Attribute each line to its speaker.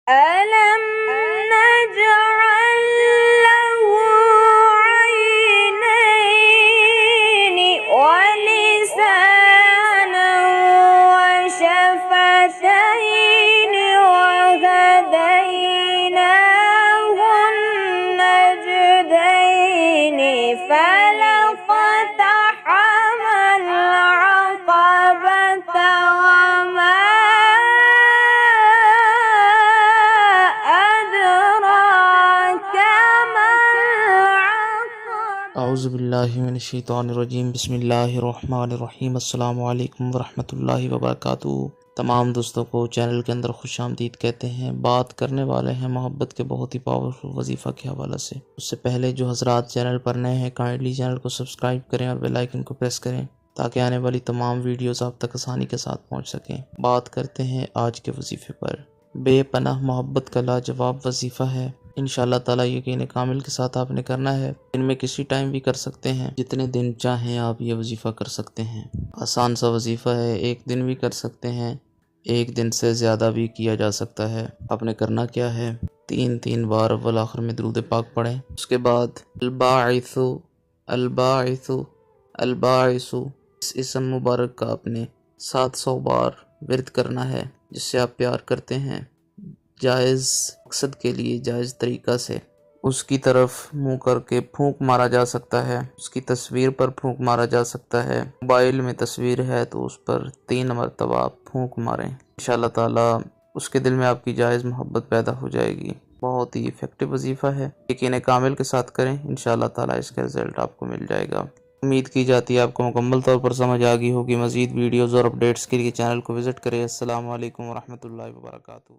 Speaker 1: ألم نجعل له عينين ولسانا وشفتين وهديناه النجدين فلاقتحم العقبة وما أدراك ما العقبة
Speaker 2: اعوذ باللہ من الشیطان الرجیم بسم اللہ الرحمن الرحیم السلام علیکم ورحمۃ اللہ وبرکاتہ۔ تمام دوستوں کو چینل کے اندر خوش آمدید کہتے ہیں۔ بات کرنے والے ہیں محبت کے بہت ہی پاورفل وظیفہ کے حوالے سے۔ اس سے پہلے جو حضرات چینل پر نئے ہیں کائنڈلی چینل کو سبسکرائب کریں اور بیل آئیکن کو پریس کریں تاکہ آنے والی تمام ویڈیوز آپ تک آسانی کے ساتھ پہنچ سکیں۔ بات کرتے ہیں آج کے وظیفے پر۔ بے پناہ محبت کا لاجواب وظیفہ ہے۔ انشاءاللہ تعالیٰ یقین کامل کے ساتھ آپ نے کرنا ہے۔ دن میں کسی ٹائم بھی کر سکتے ہیں، جتنے دن چاہیں آپ یہ وظیفہ کر سکتے ہیں۔ آسان سا وظیفہ ہے، ایک دن بھی کر سکتے ہیں، ایک دن سے زیادہ بھی کیا جا سکتا ہے۔ آپ نے کرنا کیا ہے، 3 بار اول آخر میں درود پاک پڑھیں۔ اس کے بعد الباعث الباعث الباعث اس اسم مبارک کا آپ نے 700 بار ورد کرنا ہے، جس سے آپ پیار کرتے ہیں، جائز مقصد کے لیے جائز طریقہ سے اس کی طرف منہ کر کے پھونک مارا جا سکتا ہے، اس کی تصویر پر پھونک مارا جا سکتا ہے۔ موبائل میں تصویر ہے تو اس پر 3 مرتبہ آپ پھونک ماریں، انشاءاللہ تعالیٰ اس کے دل میں آپ کی جائز محبت پیدا ہو جائے گی۔ بہت ہی ایفیکٹو وظیفہ ہے، یقین کامل کے ساتھ کریں، انشاءاللہ تعالیٰ اس کا رزلٹ آپ کو مل جائے گا۔ امید کی جاتی ہے آپ کو مکمل طور پر سمجھ آ گئی ہوگی۔ مزید ویڈیوز اور اپڈیٹس کے لیے چینل کو وزٹ کریں۔ السلام علیکم ورحمۃ اللہ وبرکاتہ۔